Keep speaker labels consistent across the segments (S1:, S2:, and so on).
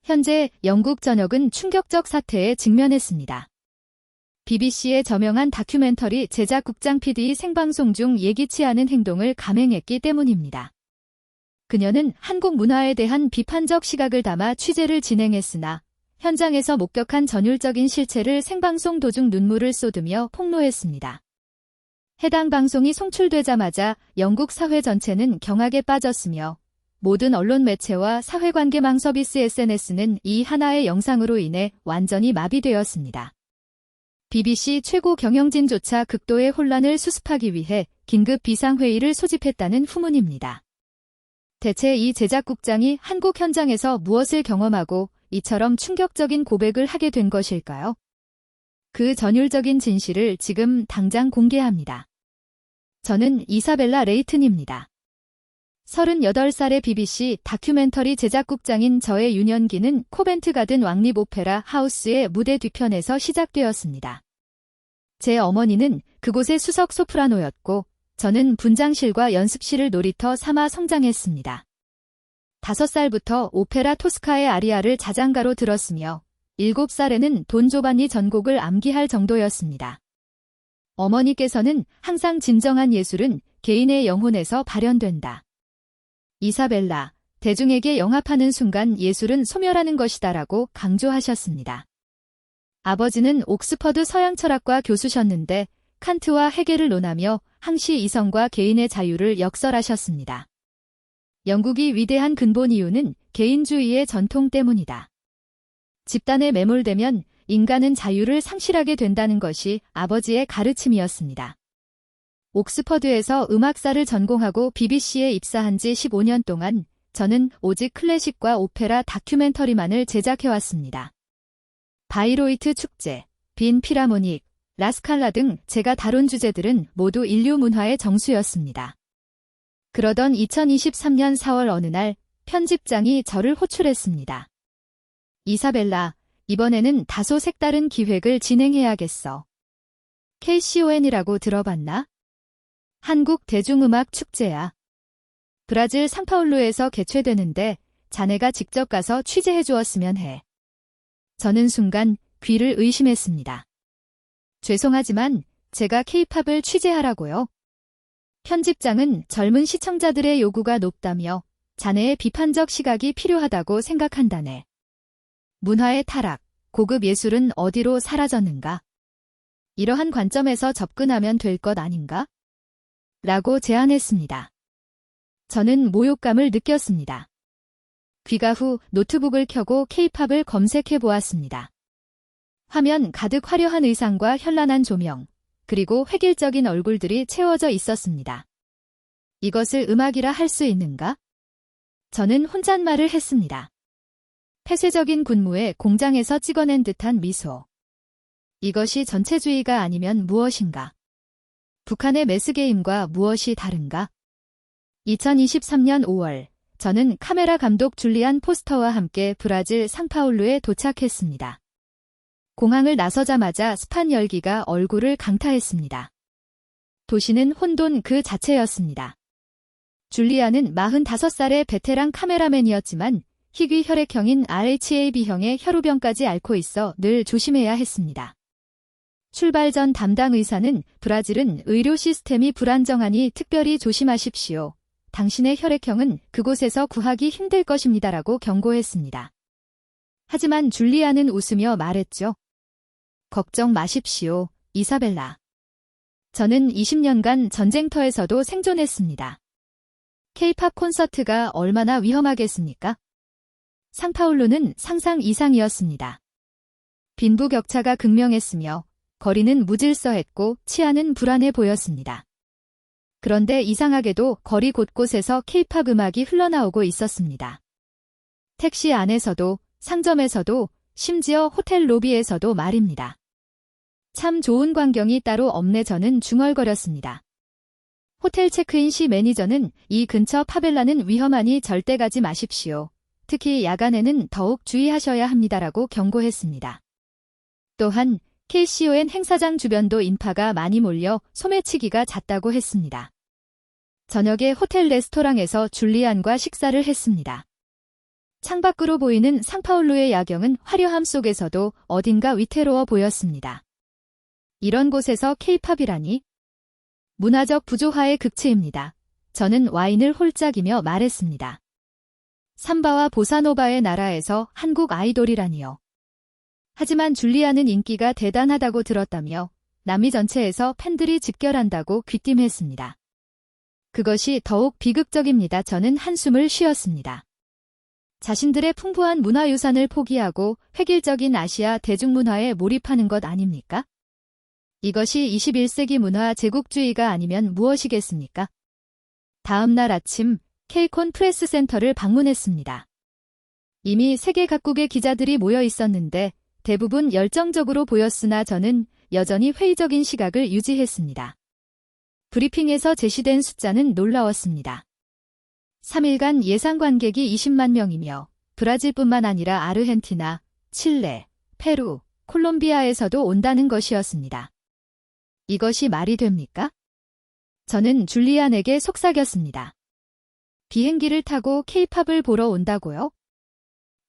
S1: 현재 영국 전역은 충격적 사태에 직면했습니다. BBC의 저명한 다큐멘터리 제작국장 PD의 생방송 중 예기치 않은 행동을 감행했기 때문입니다. 그녀는 한국 문화에 대한 비판적 시각을 담아 취재를 진행했으나 현장에서 목격한 전율적인 실체를 생방송 도중 눈물을 쏟으며 폭로했습니다. 해당 방송이 송출되자마자 영국 사회 전체는 경악에 빠졌으며 모든 언론 매체와 사회관계망 서비스 SNS는 이 하나의 영상으로 인해 완전히 마비되었습니다. BBC 최고 경영진조차 극도의 혼란을 수습하기 위해 긴급 비상회의를 소집했다는 후문입니다. 대체 이 제작국장이 한국 현장에서 무엇을 경험하고 이처럼 충격적인 고백을 하게 된 것일까요? 그 전율적인 진실을 지금 당장 공개합니다. 저는 이사벨라 레이튼입니다. 38살의 BBC 다큐멘터리 제작국장인 저의 유년기는 코벤트 가든 왕립 오페라 하우스의 무대 뒤편에서 시작되었습니다. 제 어머니는 그곳의 수석 소프라노였고 저는 분장실과 연습실을 놀이터 삼아 성장했습니다. 5살부터 오페라 토스카의 아리아를 자장가로 들었으며 7살에는 돈 조반니 전곡을 암기할 정도였습니다. 어머니께서는 항상 진정한 예술은 개인의 영혼에서 발현된다. 이사벨라, 대중에게 영합하는 순간 예술은 소멸하는 것이다라고 강조하셨습니다. 아버지는 옥스퍼드 서양철학과 교수셨는데 칸트와 헤겔을 논하며 항시 이성과 개인의 자유를 역설하셨습니다. 영국이 위대한 근본 이유는 개인주의의 전통 때문이다. 집단에 매몰되면 인간은 자유를 상실하게 된다는 것이 아버지의 가르침이었습니다. 옥스퍼드에서 음악사를 전공하고 BBC에 입사한 지 15년 동안 저는 오직 클래식과 오페라 다큐멘터리만을 제작해왔습니다. 바이로이트 축제, 빈 피라모닉, 라스칼라 등 제가 다룬 주제들은 모두 인류 문화의 정수였습니다. 그러던 2023년 4월 어느 날 편집장이 저를 호출했습니다. 이사벨라, 이번에는 다소 색다른 기획을 진행해야겠어. KCON이라고 들어봤나? 한국 대중음악 축제야. 브라질 상파울루에서 개최되는데 자네가 직접 가서 취재해 주었으면 해. 저는 순간 귀를 의심했습니다. 죄송하지만 제가 K-팝을 취재하라고요? 편집장은 젊은 시청자들의 요구가 높다며 자네의 비판적 시각이 필요하다고 생각한다네. 문화의 타락, 고급 예술은 어디로 사라졌는가? 이러한 관점에서 접근하면 될 것 아닌가? 라고 제안했습니다. 저는 모욕감을 느꼈습니다. 귀가 후 노트북을 켜고 K-팝을 검색해 보았습니다. 화면 가득 화려한 의상과 현란한 조명, 그리고 획일적인 얼굴들이 채워져 있었습니다. 이것을 음악이라 할 수 있는가? 저는 혼잣말을 했습니다. 폐쇄적인 군무에 공장에서 찍어낸 듯한 미소. 이것이 전체주의가 아니면 무엇인가? 북한의 매스게임과 무엇이 다른가? 2023년 5월, 저는 카메라 감독 줄리안 포스터와 함께 브라질 상파울루에 도착했습니다. 공항을 나서자마자 습한 열기가 얼굴을 강타했습니다. 도시는 혼돈 그 자체였습니다. 줄리안은 45살의 베테랑 카메라맨이었지만 희귀 혈액형인 RHAB형의 혈우병까지 앓고 있어 늘 조심해야 했습니다. 출발 전 담당 의사는 브라질은 의료 시스템이 불안정하니 특별히 조심하십시오. 당신의 혈액형은 그곳에서 구하기 힘들 것입니다라고 경고했습니다. 하지만 줄리안은 웃으며 말했죠. 걱정 마십시오, 이사벨라. 저는 20년간 전쟁터에서도 생존했습니다. K-팝 콘서트가 얼마나 위험하겠습니까? 상파울루는 상상 이상이었습니다. 빈부격차가 극명했으며 거리는 무질서했고 치안은 불안해 보였습니다. 그런데 이상하게도 거리 곳곳에서 K-팝 음악이 흘러나오고 있었습니다. 택시 안에서도, 상점에서도, 심지어 호텔 로비에서도 말입니다. 참 좋은 광경이 따로 없네. 저는 중얼거렸습니다. 호텔 체크인 시 매니저는 이 근처 파벨라는 위험하니 절대 가지 마십시오. 특히 야간에는 더욱 주의하셔야 합니다라고 경고했습니다. 또한 KCON 행사장 주변도 인파가 많이 몰려 소매치기가 잦다고 했습니다. 저녁에 호텔 레스토랑에서 줄리안과 식사를 했습니다. 창밖으로 보이는 상파울루의 야경은 화려함 속에서도 어딘가 위태로워 보였습니다. 이런 곳에서 케이팝이라니? 문화적 부조화의 극치입니다. 저는 와인을 홀짝이며 말했습니다. 삼바와 보사노바의 나라에서 한국 아이돌이라니요. 하지만 줄리아는 인기가 대단하다고 들었다며 남미 전체에서 팬들이 집결한다고 귀띔했습니다. 그것이 더욱 비극적입니다. 저는 한숨을 쉬었습니다. 자신들의 풍부한 문화유산을 포기하고 획일적인 아시아 대중문화에 몰입하는 것 아닙니까? 이것이 21세기 문화 제국주의가 아니면 무엇이겠습니까? 다음 날 아침 케이콘 프레스센터를 방문했습니다. 이미 세계 각국의 기자들이 모여 있었는데 대부분 열정적으로 보였으나 저는 여전히 회의적인 시각을 유지했습니다. 브리핑에서 제시된 숫자는 놀라웠습니다. 3일간 예상 관객이 20만 명이며 브라질뿐만 아니라 아르헨티나, 칠레, 페루, 콜롬비아에서도 온다는 것이었습니다. 이것이 말이 됩니까? 저는 줄리안에게 속삭였습니다. 비행기를 타고 케이팝을 보러 온다고요?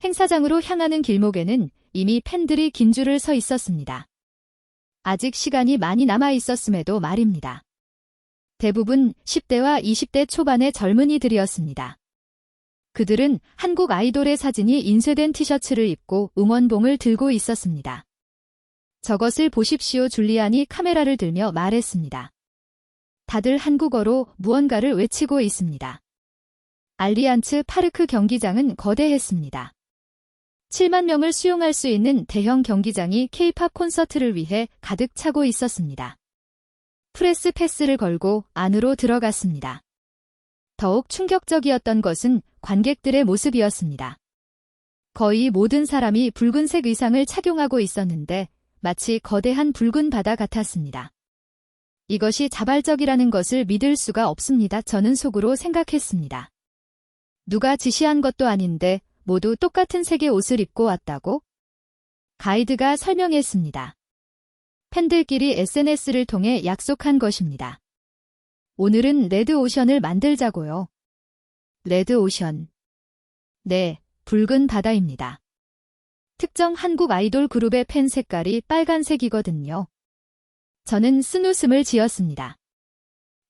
S1: 행사장으로 향하는 길목에는 이미 팬들이 긴 줄을 서 있었습니다. 아직 시간이 많이 남아 있었음에도 말입니다. 대부분 10대와 20대 초반의 젊은이들이었습니다. 그들은 한국 아이돌의 사진이 인쇄된 티셔츠를 입고 응원봉을 들고 있었습니다. 저것을 보십시오. 줄리안이 카메라를 들며 말했습니다. 다들 한국어로 무언가를 외치고 있습니다. 알리안츠 파르크 경기장은 거대했습니다. 7만 명을 수용할 수 있는 대형 경기장이 케이팝 콘서트를 위해 가득 차고 있었습니다. 프레스 패스를 걸고 안으로 들어갔습니다. 더욱 충격적이었던 것은 관객들의 모습이었습니다. 거의 모든 사람이 붉은색 의상을 착용하고 있었는데 마치 거대한 붉은 바다 같았습니다. 이것이 자발적이라는 것을 믿을 수가 없습니다. 저는 속으로 생각했습니다. 누가 지시한 것도 아닌데 모두 똑같은 색의 옷을 입고 왔다고? 가이드가 설명했습니다. 팬들끼리 SNS를 통해 약속한 것입니다. 오늘은 레드오션을 만들자고요. 레드오션. 네, 붉은 바다입니다. 특정 한국 아이돌 그룹의 팬 색깔이 빨간색이거든요. 저는 쓴웃음을 지었습니다.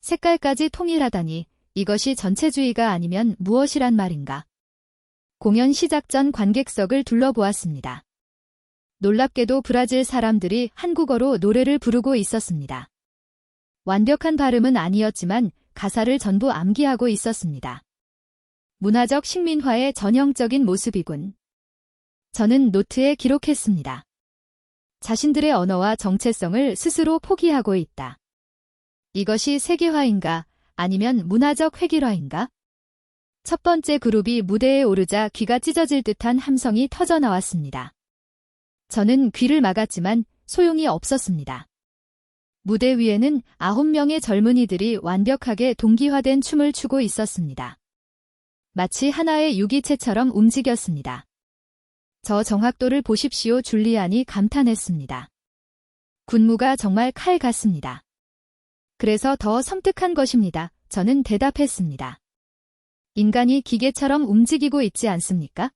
S1: 색깔까지 통일하다니 이것이 전체주의가 아니면 무엇이란 말인가. 공연 시작 전 관객석을 둘러보았습니다. 놀랍게도 브라질 사람들이 한국어로 노래를 부르고 있었습니다. 완벽한 발음은 아니었지만 가사를 전부 암기하고 있었습니다. 문화적 식민화의 전형적인 모습이군. 저는 노트에 기록했습니다. 자신들의 언어와 정체성을 스스로 포기하고 있다. 이것이 세계화인가 아니면 문화적 획일화인가? 첫 번째 그룹이 무대에 오르자 귀가 찢어질 듯한 함성이 터져 나왔습니다. 저는 귀를 막았지만 소용이 없었습니다. 무대 위에는 9명의 젊은이들이 완벽하게 동기화된 춤을 추고 있었습니다. 마치 하나의 유기체처럼 움직였습니다. 저 정확도를 보십시오. 줄리안이 감탄했습니다. 군무가 정말 칼 같습니다. 그래서 더 섬뜩한 것입니다. 저는 대답했습니다. 인간이 기계처럼 움직이고 있지 않습니까?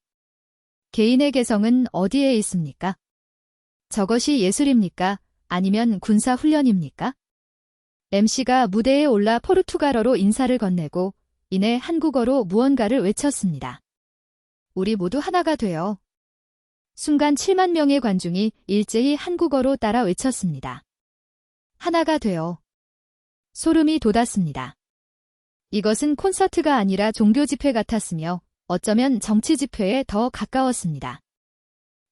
S1: 개인의 개성은 어디에 있습니까? 저것이 예술입니까? 아니면 군사훈련입니까? MC가 무대에 올라 포르투갈어로 인사를 건네고 이내 한국어로 무언가를 외쳤습니다. 우리 모두 하나가 되어. 순간 7만 명의 관중이 일제히 한국어로 따라 외쳤습니다. 하나가 되어. 소름이 돋았습니다. 이것은 콘서트가 아니라 종교 집회 같았으며 어쩌면 정치 집회에 더 가까웠습니다.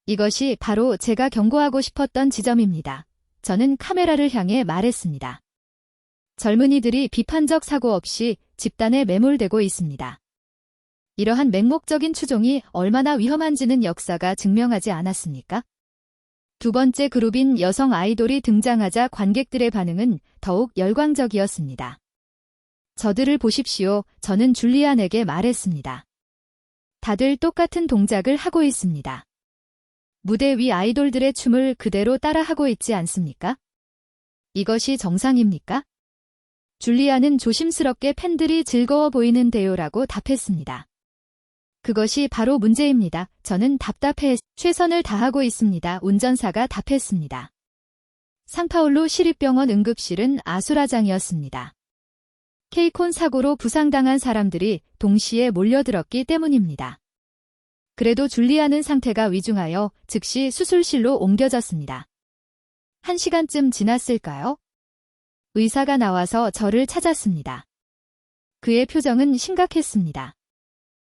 S1: 이것이 바로 제가 경고하고 싶었던 지점입니다. 저는 카메라를 향해 말했습니다. 젊은이들이 비판적 사고 없이 집단에 매몰되고 있습니다. 이러한 맹목적인 추종이 얼마나 위험한지는 역사가 증명하지 않았습니까? 두 번째 그룹인 여성 아이돌이 등장하자 관객들의 반응은 더욱 열광적이었습니다. 저들을 보십시오. 저는 줄리안에게 말했습니다. 다들 똑같은 동작을 하고 있습니다. 무대 위 아이돌들의 춤을 그대로 따라하고 있지 않습니까? 이것이 정상입니까? 줄리안은 조심스럽게 팬들이 즐거워 보이는데요라고 답했습니다. 그것이 바로 문제입니다. 저는 답답해 최선을 다하고 있습니다. 운전사가 답했습니다. 상파울루 시립병원 응급실은 아수라장이었습니다. 케이콘 사고로 부상당한 사람들이 동시에 몰려들었기 때문입니다. 그래도 줄리아는 상태가 위중하여 즉시 수술실로 옮겨졌습니다. 1시간쯤 지났을까요? 의사가 나와서 저를 찾았습니다. 그의 표정은 심각했습니다.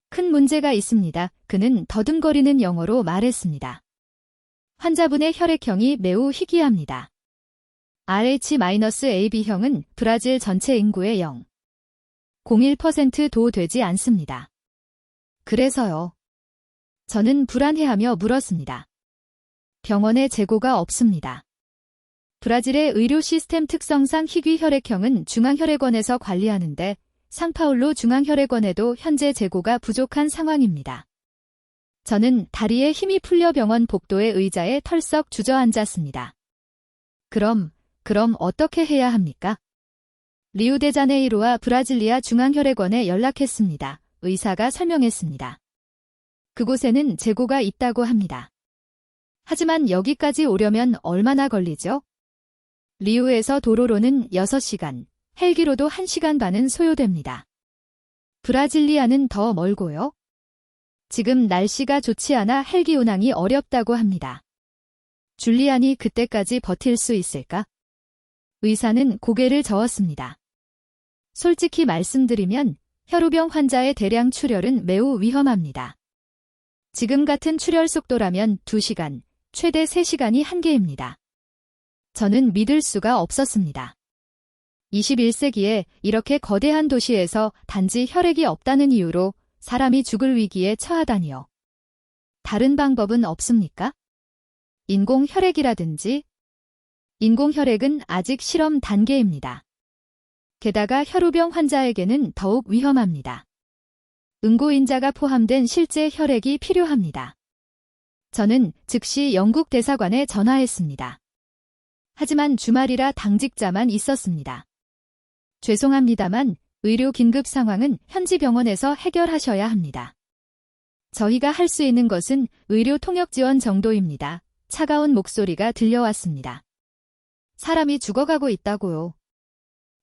S1: 큰 문제가 있습니다. 그는 더듬거리는 영어로 말했습니다. 환자분의 혈액형이 매우 희귀합니다. RH-AB형은 브라질 전체 인구의 0.01%도 되지 않습니다. 그래서요. 저는 불안해하며 물었습니다. 병원에 재고가 없습니다. 브라질의 의료 시스템 특성상 희귀 혈액형은 중앙혈액원에서 관리하는데 상파울루 중앙혈액원에도 현재 재고가 부족한 상황입니다. 저는 다리에 힘이 풀려 병원 복도의 의자에 털썩 주저앉았습니다. 그럼 어떻게 해야 합니까? 리우데자네이루와 브라질리아 중앙혈액원에 연락했습니다. 의사가 설명했습니다. 그곳에는 재고가 있다고 합니다. 하지만 여기까지 오려면 얼마나 걸리죠? 리우에서 도로로는 6시간, 헬기로도 1시간 반은 소요됩니다. 브라질리아는 더 멀고요. 지금 날씨가 좋지 않아 헬기 운항이 어렵다고 합니다. 줄리안이 그때까지 버틸 수 있을까? 의사는 고개를 저었습니다. 솔직히 말씀드리면 혈우병 환자의 대량 출혈은 매우 위험합니다. 지금 같은 출혈 속도라면 2시간, 최대 3시간이 한계입니다. 저는 믿을 수가 없었습니다. 21세기에 이렇게 거대한 도시에서 단지 혈액이 없다는 이유로 사람이 죽을 위기에 처하다니요. 다른 방법은 없습니까? 인공혈액이라든지? 인공혈액은 아직 실험 단계입니다. 게다가 혈우병 환자에게는 더욱 위험합니다. 응고인자가 포함된 실제 혈액이 필요합니다. 저는 즉시 영국 대사관에 전화했습니다. 하지만 주말이라 당직자만 있었습니다. 죄송합니다만 의료 긴급 상황은 현지 병원에서 해결하셔야 합니다. 저희가 할 수 있는 것은 의료 통역 지원 정도입니다. 차가운 목소리가 들려왔습니다. 사람이 죽어가고 있다고요.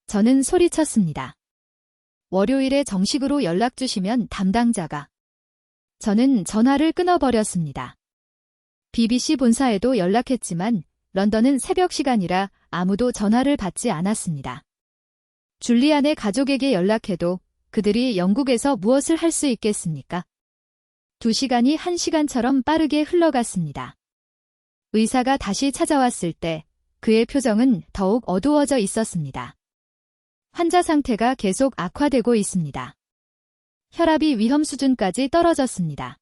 S1: 저는 소리쳤습니다. 월요일에 정식으로 연락 주시면 담당자가. 저는 전화를 끊어버렸습니다. BBC 본사에도 연락했지만 런던은 새벽 시간이라 아무도 전화를 받지 않았습니다. 줄리안의 가족에게 연락해도 그들이 영국에서 무엇을 할 수 있겠습니까? 2시간이 1시간처럼 빠르게 흘러갔습니다. 의사가 다시 찾아왔을 때 그의 표정은 더욱 어두워져 있었습니다. 환자 상태가 계속 악화되고 있습니다. 혈압이 위험 수준까지 떨어졌습니다.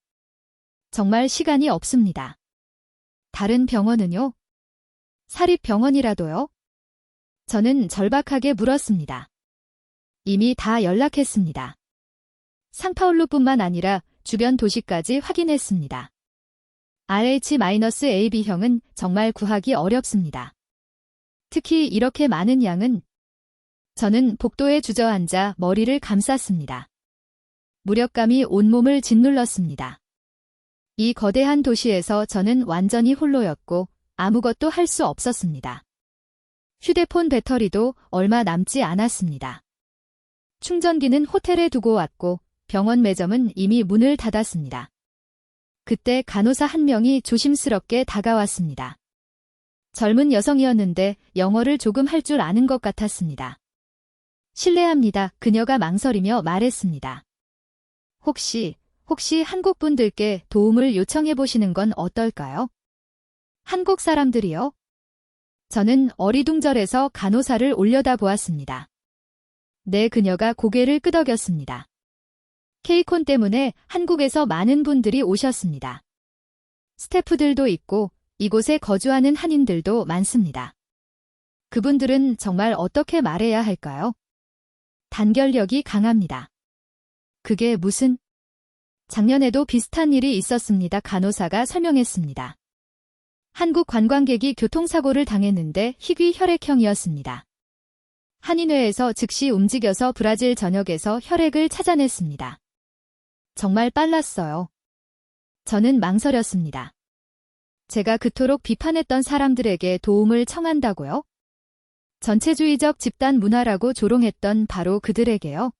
S1: 정말 시간이 없습니다. 다른 병원은요? 사립병원이라도요? 저는 절박하게 물었습니다. 이미 다 연락했습니다. 상파울루뿐만 아니라 주변 도시까지 확인했습니다. RH-AB형은 정말 구하기 어렵습니다. 특히 이렇게 많은 양은. 저는 복도에 주저앉아 머리를 감쌌습니다. 무력감이 온몸을 짓눌렀습니다. 이 거대한 도시에서 저는 완전히 홀로였고 아무것도 할 수 없었습니다. 휴대폰 배터리도 얼마 남지 않았습니다. 충전기는 호텔에 두고 왔고 병원 매점은 이미 문을 닫았습니다. 그때 간호사 한 명이 조심스럽게 다가왔습니다. 젊은 여성이었는데 영어를 조금 할 줄 아는 것 같았습니다. 실례합니다. 그녀가 망설이며 말했습니다. 혹시 한국 분들께 도움을 요청해 보시는 건 어떨까요? 한국 사람들이요? 저는 어리둥절해서 간호사를 올려다보았습니다. 네, 그녀가 고개를 끄덕였습니다. 케이콘 때문에 한국에서 많은 분들이 오셨습니다. 스태프들도 있고 이곳에 거주하는 한인들도 많습니다. 그분들은 정말 어떻게 말해야 할까요? 단결력이 강합니다. 그게 무슨? 작년에도 비슷한 일이 있었습니다. 간호사가 설명했습니다. 한국 관광객이 교통사고를 당했는데 희귀 혈액형이었습니다. 한인회에서 즉시 움직여서 브라질 전역에서 혈액을 찾아냈습니다. 정말 빨랐어요. 저는 망설였습니다. 제가 그토록 비판했던 사람들에게 도움을 청한다고요? 전체주의적 집단 문화라고 조롱했던 바로 그들에게요.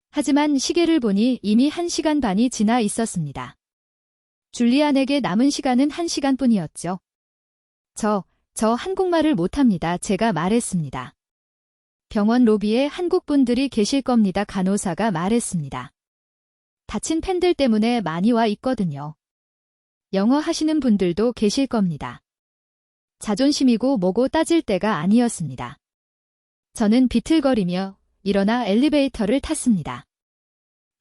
S1: 하지만 시계를 보니 이미 1시간 반이 지나 있었습니다. 줄리안에게 남은 시간은 1시간뿐이었죠. 저 한국말을 못합니다. 제가 말했습니다. 병원 로비에 한국분들이 계실 겁니다. 간호사가 말했습니다. 다친 팬들 때문에 많이 와 있거든요. 영어 하시는 분들도 계실 겁니다. 자존심이고 뭐고 따질 때가 아니었습니다. 저는 비틀거리며 일어나 엘리베이터를 탔습니다.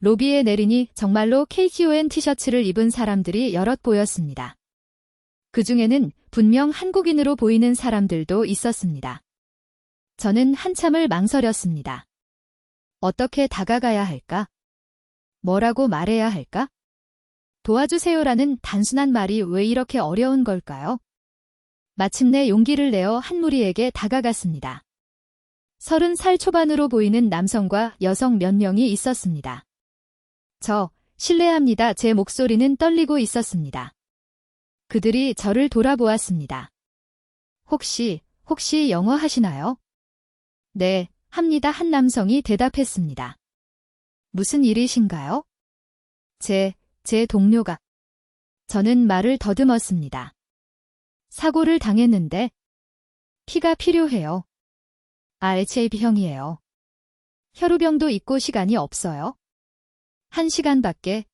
S1: 로비에 내리니 정말로 KQN 티셔츠를 입은 사람들이 여럿 보였습니다. 그 중에는 분명 한국인으로 보이는 사람들도 있었습니다. 저는 한참을 망설였습니다. 어떻게 다가가야 할까? 뭐라고 말해야 할까? 도와주세요라는 단순한 말이 왜 이렇게 어려운 걸까요? 마침내 용기를 내어 한 무리에게 다가갔습니다. 30살 초반으로 보이는 남성과 여성 몇 명이 있었습니다. 실례합니다. 제 목소리는 떨리고 있었습니다. 그들이 저를 돌아보았습니다. 혹시 영어 하시나요? 네, 합니다. 한 남성이 대답했습니다. 무슨 일이신가요? 제 동료가. 저는 말을 더듬었습니다. 사고를 당했는데 피가 필요해요. RHAB형이에요. 혈우병도 있고 시간이 없어요. 1시간밖에.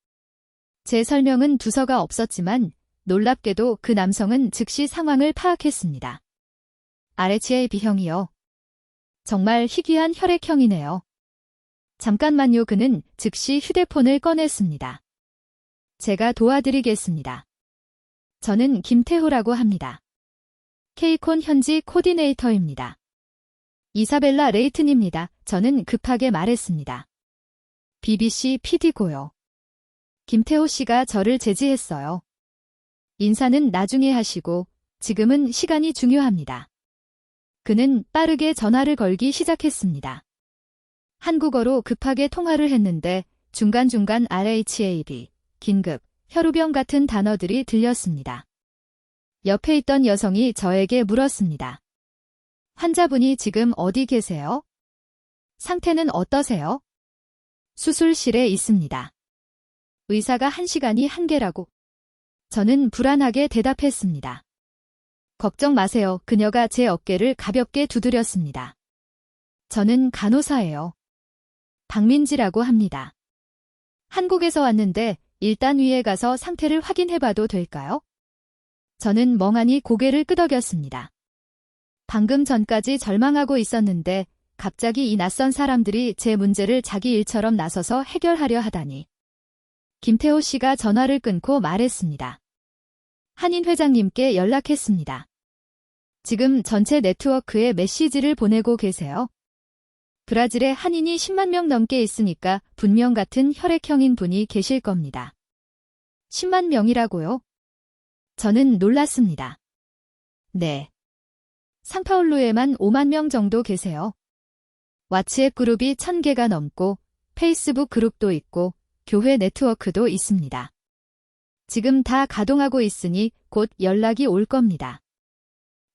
S1: 제 설명은 두서가 없었지만 놀랍게도 그 남성은 즉시 상황을 파악했습니다. RHAB형이요. 정말 희귀한 혈액형이네요. 잠깐만요. 그는 즉시 휴대폰을 꺼냈습니다. 제가 도와드리겠습니다. 저는 김태호라고 합니다. K콘 현지 코디네이터입니다. 이사벨라 레이튼입니다. 저는 급하게 말했습니다. BBC PD고요. 김태호 씨가 저를 제지했어요. 인사는 나중에 하시고 지금은 시간이 중요합니다. 그는 빠르게 전화를 걸기 시작했습니다. 한국어로 급하게 통화를 했는데 중간중간 RHAB, 긴급, 혈우병 같은 단어들이 들렸습니다. 옆에 있던 여성이 저에게 물었습니다. 환자분이 지금 어디 계세요? 상태는 어떠세요? 수술실에 있습니다. 의사가 1시간이 한계라고. 저는 불안하게 대답했습니다. 걱정 마세요. 그녀가 제 어깨를 가볍게 두드렸습니다. 저는 간호사예요. 박민지라고 합니다. 한국에서 왔는데 일단 위에 가서 상태를 확인해봐도 될까요? 저는 멍하니 고개를 끄덕였습니다. 방금 전까지 절망하고 있었는데 갑자기 이 낯선 사람들이 제 문제를 자기 일처럼 나서서 해결하려 하다니. 김태호 씨가 전화를 끊고 말했습니다. 한인 회장님께 연락했습니다. 지금 전체 네트워크에 메시지를 보내고 계세요. 브라질에 한인이 10만 명 넘게 있으니까 분명 같은 혈액형인 분이 계실 겁니다. 10만 명이라고요? 저는 놀랐습니다. 네. 상파울루에만 5만 명 정도 계세요. 왓츠앱 그룹이 1000개가 넘고 페이스북 그룹도 있고 교회 네트워크도 있습니다. 지금 다 가동하고 있으니 곧 연락이 올 겁니다.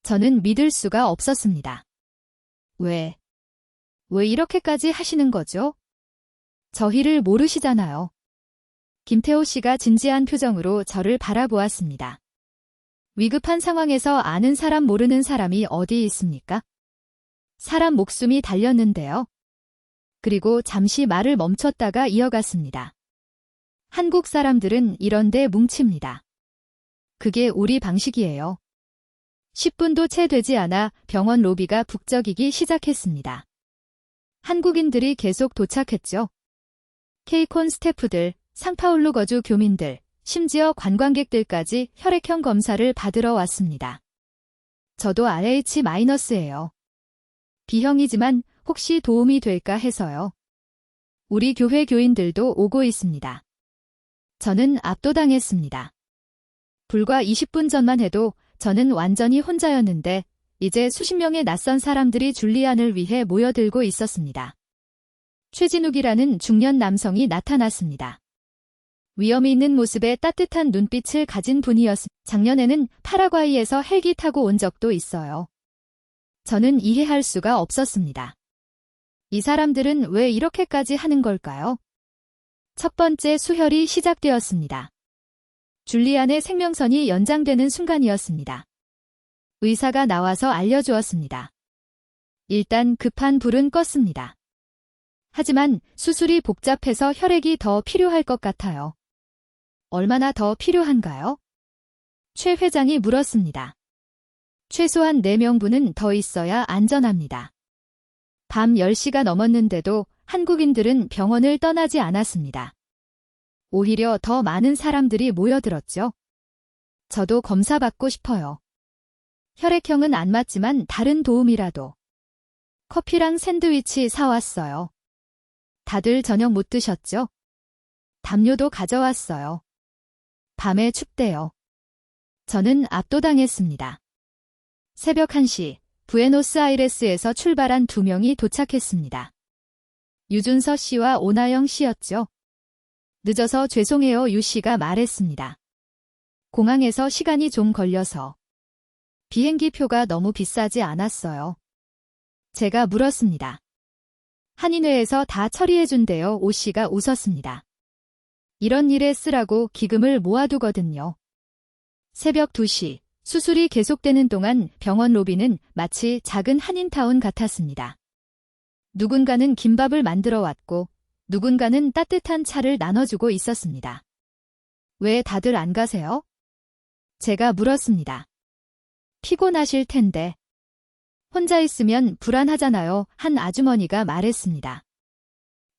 S1: 저는 믿을 수가 없었습니다. 왜 이렇게까지 하시는 거죠? 저희를 모르시잖아요. 김태호 씨가 진지한 표정으로 저를 바라보았습니다. 위급한 상황에서 아는 사람 모르는 사람이 어디 있습니까? 사람 목숨이 달렸는데요. 그리고 잠시 말을 멈췄다가 이어갔습니다. 한국 사람들은 이런데 뭉칩니다. 그게 우리 방식이에요. 10분도 채 되지 않아 병원 로비가 북적이기 시작했습니다. 한국인들이 계속 도착했죠. K콘 스태프들, 상파울루 거주 교민들, 심지어 관광객들까지 혈액형 검사를 받으러 왔습니다. 저도 RH-예요. B형이지만 혹시 도움이 될까 해서요. 우리 교회 교인들도 오고 있습니다. 저는 압도당했습니다. 불과 20분 전만 해도 저는 완전히 혼자였는데 이제 수십 명의 낯선 사람들이 줄리안을 위해 모여들고 있었습니다. 최진욱이라는 중년 남성이 나타났습니다. 위험이 있는 모습에 따뜻한 눈빛을 가진 분이었습니다. 작년에는 파라과이에서 헬기 타고 온 적도 있어요. 저는 이해할 수가 없었습니다. 이 사람들은 왜 이렇게까지 하는 걸까요? 첫 번째 수혈이 시작되었습니다. 줄리안의 생명선이 연장되는 순간이었습니다. 의사가 나와서 알려주었습니다. 일단 급한 불은 껐습니다. 하지만 수술이 복잡해서 혈액이 더 필요할 것 같아요. 얼마나 더 필요한가요? 최 회장이 물었습니다. 최소한 4명분은 더 있어야 안전합니다. 밤 10시가 넘었는데도 한국인들은 병원을 떠나지 않았습니다. 오히려 더 많은 사람들이 모여들었죠. 저도 검사받고 싶어요. 혈액형은 안 맞지만 다른 도움이라도. 커피랑 샌드위치 사왔어요. 다들 저녁 못 드셨죠? 담요도 가져왔어요. 밤에 춥대요. 저는 압도당했습니다. 새벽 1시, 부에노스아이레스에서 출발한 2명이 도착했습니다. 유준서 씨와 오나영 씨였죠. 늦어서 죄송해요 유 씨가 말했습니다. 공항에서 시간이 좀 걸려서. 비행기 표가 너무 비싸지 않았어요. 제가 물었습니다. 한인회에서 다 처리해준대요 오 씨가 웃었습니다. 이런 일에 쓰라고 기금을 모아두거든요. 새벽 2시, 수술이 계속되는 동안 병원 로비는 마치 작은 한인타운 같았습니다. 누군가는 김밥을 만들어 왔고 누군가는 따뜻한 차를 나눠주고 있었습니다. 왜 다들 안 가세요? 제가 물었습니다. 피곤하실 텐데. 혼자 있으면 불안하잖아요. 한 아주머니가 말했습니다.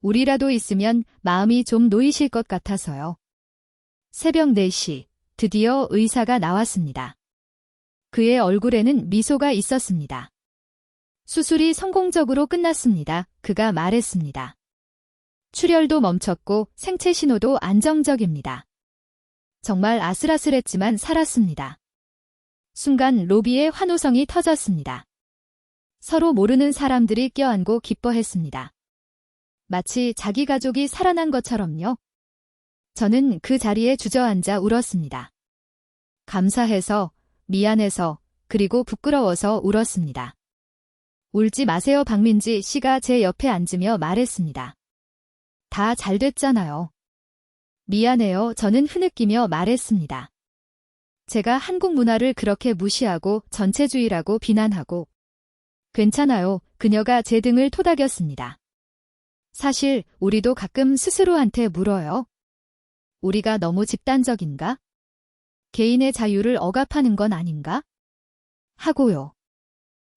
S1: 우리라도 있으면 마음이 좀 놓이실 것 같아서요. 새벽 4시, 드디어 의사가 나왔습니다. 그의 얼굴에는 미소가 있었습니다. 수술이 성공적으로 끝났습니다. 그가 말했습니다. 출혈도 멈췄고 생체 신호도 안정적입니다. 정말 아슬아슬했지만 살았습니다. 순간 로비에 환호성이 터졌습니다. 서로 모르는 사람들이 껴안고 기뻐했습니다. 마치 자기 가족이 살아난 것처럼요. 저는 그 자리에 주저앉아 울었습니다. 감사해서, 미안해서, 그리고 부끄러워서 울었습니다. 울지 마세요 박민지 씨가 제 옆에 앉으며 말했습니다. 다 잘 됐잖아요. 미안해요 저는 흐느끼며 말했습니다. 제가 한국 문화를 그렇게 무시하고 전체주의라고 비난하고 괜찮아요. 그녀가 제 등을 토닥였습니다. 사실 우리도 가끔 스스로한테 물어요. 우리가 너무 집단적인가? 개인의 자유를 억압하는 건 아닌가? 하고요.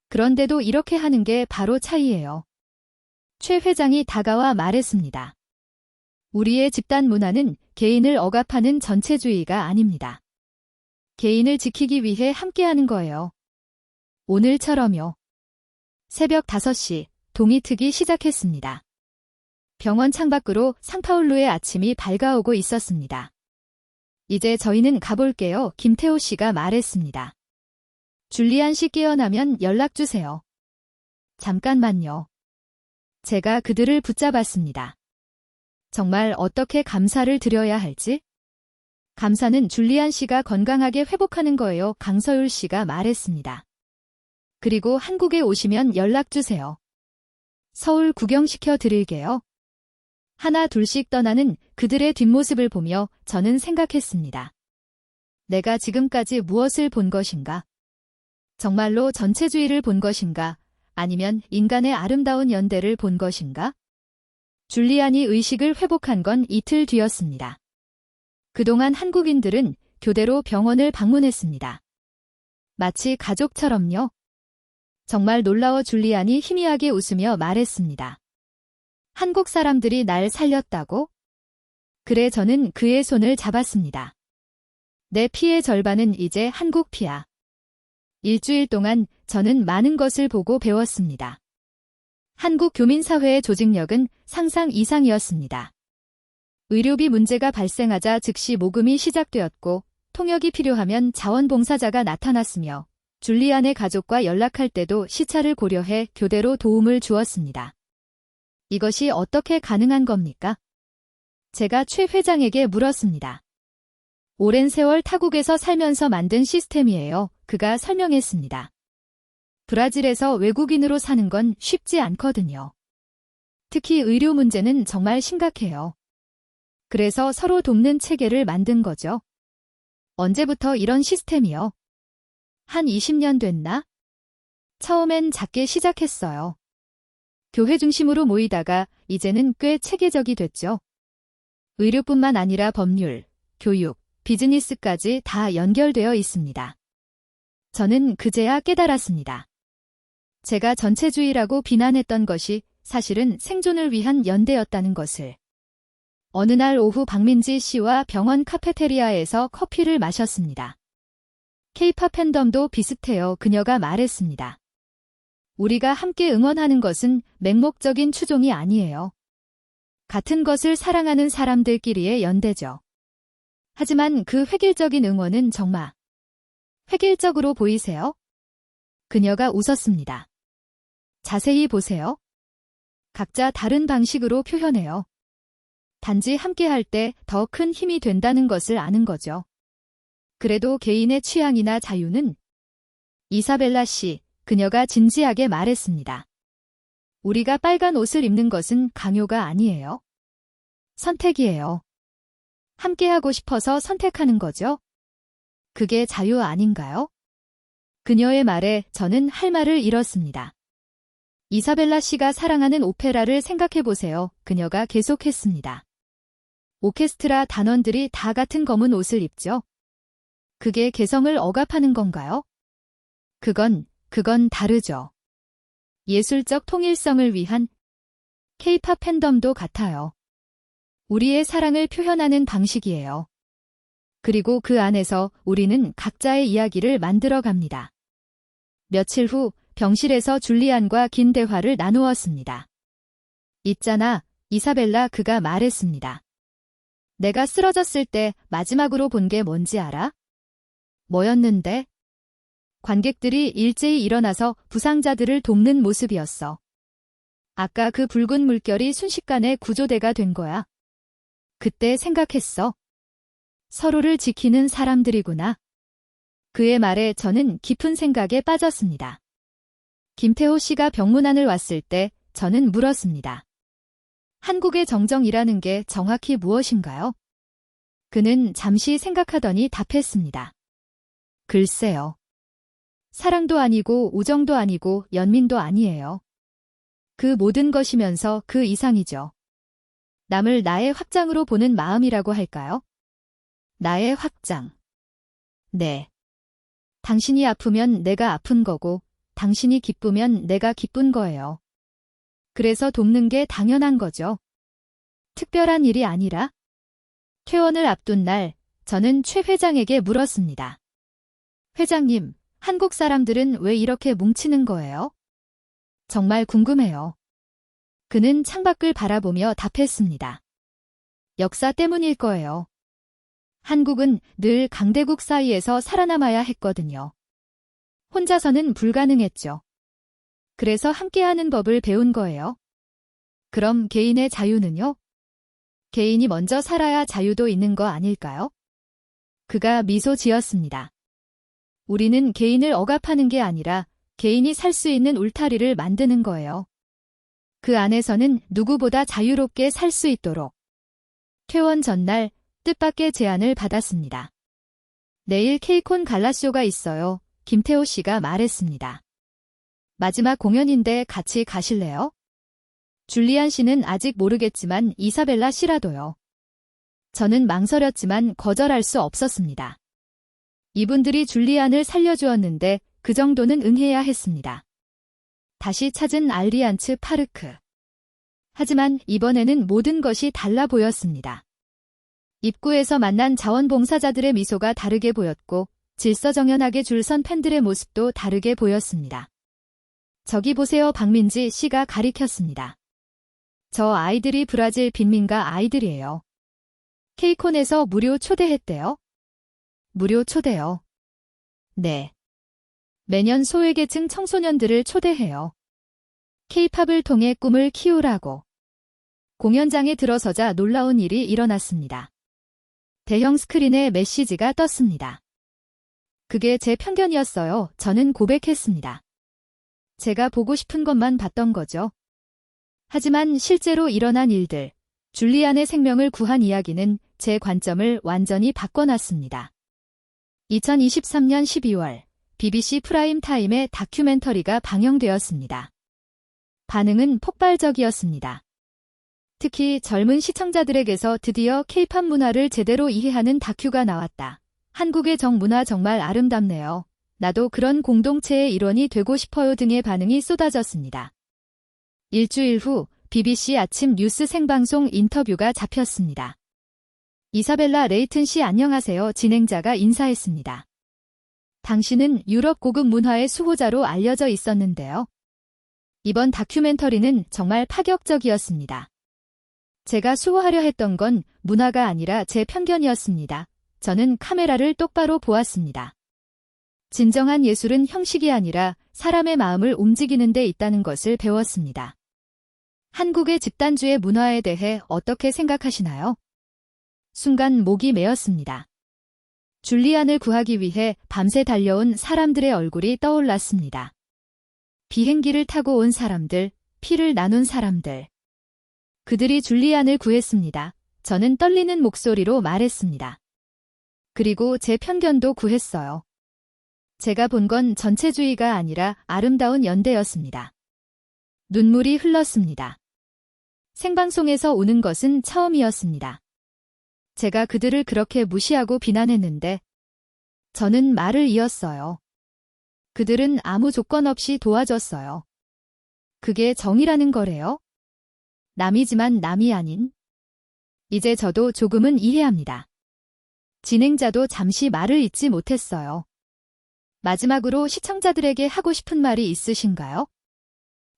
S1: 그런데도 이렇게 하는 게 바로 차이예요. 최 회장이 다가와 말했습니다. 우리의 집단 문화는 개인을 억압하는 전체주의가 아닙니다. 개인을 지키기 위해 함께하는 거예요. 오늘처럼요. 새벽 5시, 동이 트기 시작했습니다. 병원 창밖으로 상파울루의 아침이 밝아오고 있었습니다. 이제 저희는 가볼게요. 김태호 씨가 말했습니다. 줄리안 씨 깨어나면 연락주세요. 잠깐만요. 제가 그들을 붙잡았습니다. 정말 어떻게 감사를 드려야 할지? 감사는 줄리안 씨가 건강하게 회복하는 거예요. 강서율 씨가 말했습니다. 그리고 한국에 오시면 연락주세요. 서울 구경시켜 드릴게요. 하나 둘씩 떠나는 그들의 뒷모습을 보며 저는 생각했습니다. 내가 지금까지 무엇을 본 것인가? 정말로 전체주의를 본 것인가? 아니면 인간의 아름다운 연대를 본 것인가? 줄리안이 의식을 회복한 건 이틀 뒤였습니다. 그동안 한국인들은 교대로 병원을 방문했습니다. 마치 가족처럼요. 정말 놀라워 줄리안이 희미하게 웃으며 말했습니다. 한국 사람들이 날 살렸다고? 그래 저는 그의 손을 잡았습니다. 내 피의 절반은 이제 한국 피야. 일주일 동안 저는 많은 것을 보고 배웠습니다. 한국 교민사회의 조직력은 상상 이상이었습니다. 의료비 문제가 발생하자 즉시 모금이 시작되었고 통역이 필요하면 자원봉사자가 나타났으며 줄리안의 가족과 연락할 때도 시차를 고려해 교대로 도움을 주었습니다. 이것이 어떻게 가능한 겁니까? 제가 최 회장에게 물었습니다. 오랜 세월 타국에서 살면서 만든 시스템이에요. 그가 설명했습니다. 브라질에서 외국인으로 사는 건 쉽지 않거든요. 특히 의료 문제는 정말 심각해요. 그래서 서로 돕는 체계를 만든 거죠. 언제부터 이런 시스템이요? 한 20년 됐나? 처음엔 작게 시작했어요. 교회 중심으로 모이다가 이제는 꽤 체계적이 됐죠. 의료뿐만 아니라 법률, 교육, 비즈니스까지 다 연결되어 있습니다. 저는 그제야 깨달았습니다. 제가 전체주의라고 비난했던 것이 사실은 생존을 위한 연대였다는 것을. 어느 날 오후 박민지 씨와 병원 카페테리아에서 커피를 마셨습니다. K-팝 팬덤도 비슷해요. 그녀가 말했습니다. 우리가 함께 응원하는 것은 맹목적인 추종이 아니에요. 같은 것을 사랑하는 사람들끼리의 연대죠. 하지만 그 획일적인 응원은 정말 획일적으로 보이세요? 그녀가 웃었습니다. 자세히 보세요. 각자 다른 방식으로 표현해요. 단지 함께할 때 더 큰 힘이 된다는 것을 아는 거죠. 그래도 개인의 취향이나 자유는 이사벨라 씨, 그녀가 진지하게 말했습니다. 우리가 빨간 옷을 입는 것은 강요가 아니에요. 선택이에요. 함께하고 싶어서 선택하는 거죠. 그게 자유 아닌가요? 그녀의 말에 저는 할 말을 잃었습니다. 이사벨라 씨가 사랑하는 오페라를 생각해 보세요. 그녀가 계속했습니다. 오케스트라 단원들이 다 같은 검은 옷을 입죠. 그게 개성을 억압하는 건가요? 그건 다르죠. 예술적 통일성을 위한 K-팝 팬덤도 같아요. 우리의 사랑을 표현하는 방식이에요. 그리고 그 안에서 우리는 각자의 이야기를 만들어 갑니다. 며칠 후 병실에서 줄리안과 긴 대화를 나누었습니다. 있잖아, 이사벨라, 그가 말했습니다. 내가 쓰러졌을 때 마지막으로 본 게 뭔지 알아? 뭐였는데? 관객들이 일제히 일어나서 부상자들을 돕는 모습이었어. 아까 그 붉은 물결이 순식간에 구조대가 된 거야. 그때 생각했어. 서로를 지키는 사람들이구나. 그의 말에 저는 깊은 생각에 빠졌습니다. 김태호 씨가 병문안을 왔을 때 저는 물었습니다. 한국의 정정이라는 게 정확히 무엇인가요? 그는 잠시 생각하더니 답했습니다. 글쎄요. 사랑도 아니고 우정도 아니고 연민도 아니에요. 그 모든 것이면서 그 이상이죠. 남을 나의 확장으로 보는 마음이라고 할까요? 나의 확장. 네. 당신이 아프면 내가 아픈 거고, 당신이 기쁘면 내가 기쁜 거예요. 그래서 돕는 게 당연한 거죠. 특별한 일이 아니라. 퇴원을 앞둔 날, 저는 최 회장에게 물었습니다. 회장님, 한국 사람들은 왜 이렇게 뭉치는 거예요? 정말 궁금해요. 그는 창밖을 바라보며 답했습니다. 역사 때문일 거예요. 한국은 늘 강대국 사이에서 살아남아야 했거든요. 혼자서는 불가능했죠. 그래서 함께하는 법을 배운 거예요. 그럼 개인의 자유는요? 개인이 먼저 살아야 자유도 있는 거 아닐까요? 그가 미소 지었습니다. 우리는 개인을 억압하는 게 아니라 개인이 살 수 있는 울타리를 만드는 거예요. 그 안에서는 누구보다 자유롭게 살 수 있도록. 퇴원 전날 뜻밖의 제안을 받았습니다. 내일 케이콘 갈라쇼가 있어요. 김태호 씨가 말했습니다. 마지막 공연인데 같이 가실래요? 줄리안 씨는 아직 모르겠지만 이사벨라 씨라도요. 저는 망설였지만 거절할 수 없었습니다. 이분들이 줄리안을 살려주었는데 그 정도는 응해야 했습니다. 다시 찾은 알리안츠 파르크. 하지만 이번에는 모든 것이 달라 보였습니다. 입구에서 만난 자원봉사자들의 미소가 다르게 보였고 질서정연하게 줄 선 팬들의 모습도 다르게 보였습니다. 저기 보세요. 박민지 씨가 가리켰습니다. 저 아이들이 브라질 빈민가 아이들이에요. 케이콘에서 무료 초대했대요. 무료 초대요. 네. 매년 소외계층 청소년들을 초대해요. K-팝을 통해 꿈을 키우라고. 공연장에 들어서자 놀라운 일이 일어났습니다. 대형 스크린에 메시지가 떴습니다. 그게 제 편견이었어요. 저는 고백했습니다. 제가 보고 싶은 것만 봤던 거죠. 하지만 실제로 일어난 일들, 줄리안의 생명을 구한 이야기는 제 관점을 완전히 바꿔놨습니다. 2023년 12월 BBC 프라임 타임의 다큐멘터리가 방영되었습니다. 반응은 폭발적이었습니다. 특히 젊은 시청자들에게서 드디어 K-팝 문화를 제대로 이해하는 다큐가 나왔다. 한국의 정문화 정말 아름답네요. 나도 그런 공동체의 일원이 되고 싶어요 등의 반응이 쏟아졌습니다. 일주일 후 BBC 아침 뉴스 생방송 인터뷰가 잡혔습니다. 이사벨라 레이튼 씨 안녕하세요. 진행자가 인사했습니다. 당신은 유럽 고급 문화의 수호자로 알려져 있었는데요. 이번 다큐멘터리는 정말 파격적이었습니다. 제가 수호하려 했던 건 문화가 아니라 제 편견이었습니다. 저는 카메라를 똑바로 보았습니다. 진정한 예술은 형식이 아니라 사람의 마음을 움직이는 데 있다는 것을 배웠습니다. 한국의 집단주의 문화에 대해 어떻게 생각하시나요? 순간 목이 메었습니다. 줄리안을 구하기 위해 밤새 달려온 사람들의 얼굴이 떠올랐습니다. 비행기를 타고 온 사람들, 피를 나눈 사람들. 그들이 줄리안을 구했습니다. 저는 떨리는 목소리로 말했습니다. 그리고 제 편견도 구했어요. 제가 본 건 전체주의가 아니라 아름다운 연대였습니다. 눈물이 흘렀습니다. 생방송에서 우는 것은 처음이었습니다. 제가 그들을 그렇게 무시하고 비난했는데 저는 말을 이었어요. 그들은 아무 조건 없이 도와줬어요. 그게 정의라는 거래요? 남이지만 남이 아닌. 이제 저도 조금은 이해합니다. 진행자도 잠시 말을 잇지 못했어요. 마지막으로 시청자들에게 하고 싶은 말이 있으신가요?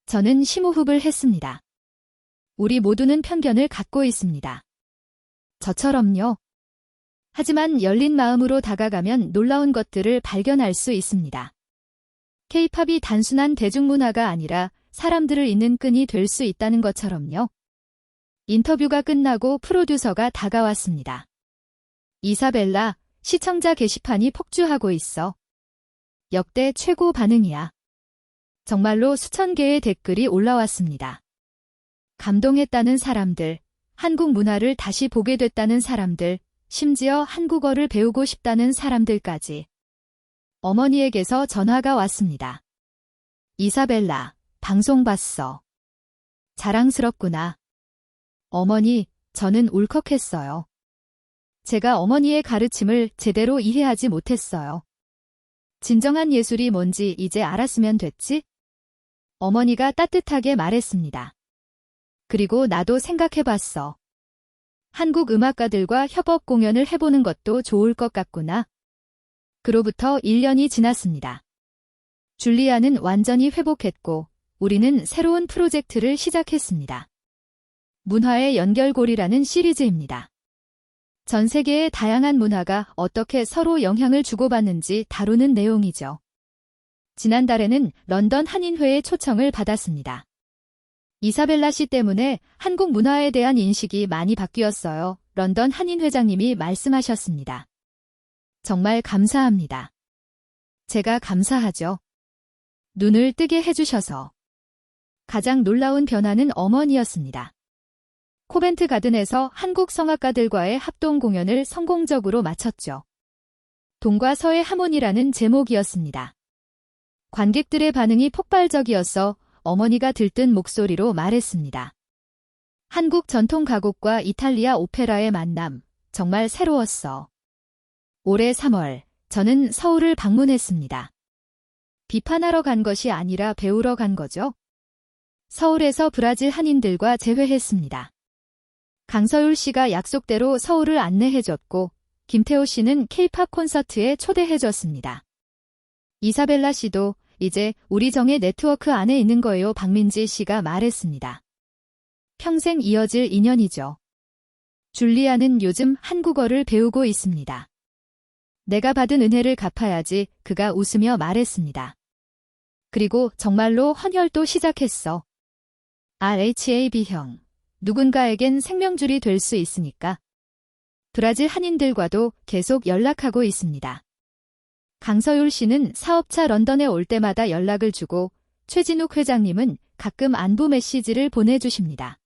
S1: 저는 심호흡을 했습니다. 우리 모두는 편견을 갖고 있습니다. 저처럼요. 하지만 열린 마음으로 다가가면 놀라운 것들을 발견할 수 있습니다. K-팝이 단순한 대중문화가 아니라 사람들을 잇는 끈이 될 수 있다는 것처럼요. 인터뷰가 끝나고 프로듀서가 다가왔습니다. 이사벨라, 시청자 게시판이 폭주하고 있어. 역대 최고 반응이야. 정말로 수천 개의 댓글이 올라왔습니다. 감동했다는 사람들, 한국 문화를 다시 보게 됐다는 사람들, 심지어 한국어를 배우고 싶다는 사람들까지. 어머니에게서 전화가 왔습니다. 이사벨라, 방송 봤어. 자랑스럽구나. 어머니, 저는 울컥했어요. 제가 어머니의 가르침을 제대로 이해하지 못했어요. 진정한 예술이 뭔지 이제 알았으면 됐지? 어머니가 따뜻하게 말했습니다. 그리고 나도 생각해봤어. 한국 음악가들과 협업 공연을 해보는 것도 좋을 것 같구나. 그로부터 1년이 지났습니다. 줄리안은 완전히 회복했고 우리는 새로운 프로젝트를 시작했습니다. 문화의 연결고리라는 시리즈입니다. 전 세계의 다양한 문화가 어떻게 서로 영향을 주고받는지 다루는 내용이죠. 지난달에는 런던 한인회의 초청을 받았습니다. 이사벨라 씨 때문에 한국 문화에 대한 인식이 많이 바뀌었어요. 런던 한인회장님이 말씀하셨습니다. 정말 감사합니다. 제가 감사하죠. 눈을 뜨게 해주셔서. 가장 놀라운 변화는 어머니였습니다. 코벤트 가든에서 한국 성악가들과의 합동 공연을 성공적으로 마쳤죠. 동과 서의 하모니라는 제목이었습니다. 관객들의 반응이 폭발적이어서 어머니가 들뜬 목소리로 말했습니다. 한국 전통 가곡과 이탈리아 오페라의 만남, 정말 새로웠어. 올해 3월, 저는 서울을 방문했습니다. 비판하러 간 것이 아니라 배우러 간 거죠. 서울에서 브라질 한인들과 재회했습니다. 강서율 씨가 약속대로 서울을 안내해줬고 김태호 씨는 K-팝 콘서트에 초대해줬습니다. 이사벨라 씨도 이제 우리 정의 네트워크 안에 있는 거예요. 박민지 씨가 말했습니다. 평생 이어질 인연이죠. 줄리아는 요즘 한국어를 배우고 있습니다. 내가 받은 은혜를 갚아야지, 그가 웃으며 말했습니다. 그리고 정말로 헌혈도 시작했어. RHAB형. 누군가에겐 생명줄이 될 수 있으니까. 브라질 한인들과도 계속 연락하고 있습니다. 강서율 씨는 사업차 런던에 올 때마다 연락을 주고 최진욱 회장님은 가끔 안부 메시지를 보내주십니다.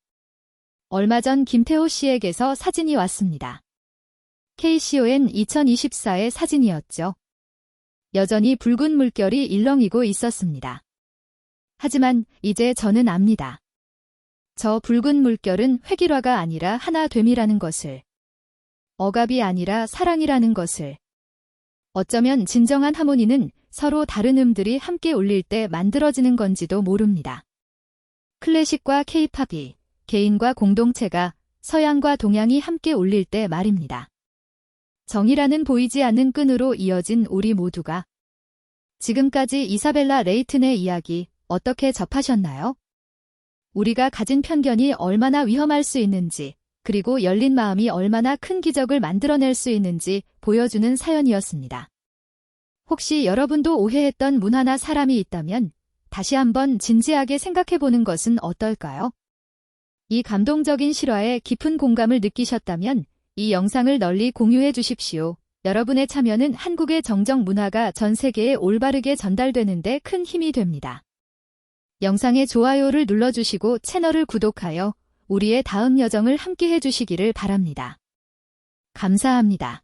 S1: 얼마 전 김태호 씨에게서 사진이 왔습니다. KCON 2024의 사진이었죠. 여전히 붉은 물결이 일렁이고 있었습니다. 하지만 이제 저는 압니다. 저 붉은 물결은 획일화가 아니라 하나됨이라는 것을. 억압이 아니라 사랑이라는 것을. 어쩌면 진정한 하모니는 서로 다른 음들이 함께 울릴 때 만들어지는 건지도 모릅니다. 클래식과 케이팝이, 개인과 공동체가, 서양과 동양이 함께 울릴 때 말입니다. 정이라는 보이지 않는 끈으로 이어진 우리 모두가. 지금까지 이사벨라 레이튼의 이야기 어떻게 접하셨나요? 우리가 가진 편견이 얼마나 위험할 수 있는지, 그리고 열린 마음이 얼마나 큰 기적을 만들어낼 수 있는지 보여주는 사연이었습니다. 혹시 여러분도 오해했던 문화나 사람이 있다면 다시 한번 진지하게 생각해보는 것은 어떨까요? 이 감동적인 실화에 깊은 공감을 느끼셨다면 이 영상을 널리 공유해 주십시오. 여러분의 참여는 한국의 정적 문화가 전 세계에 올바르게 전달되는 데 큰 힘이 됩니다. 영상에 좋아요를 눌러주시고 채널을 구독하여 우리의 다음 여정을 함께 해주시기를 바랍니다. 감사합니다.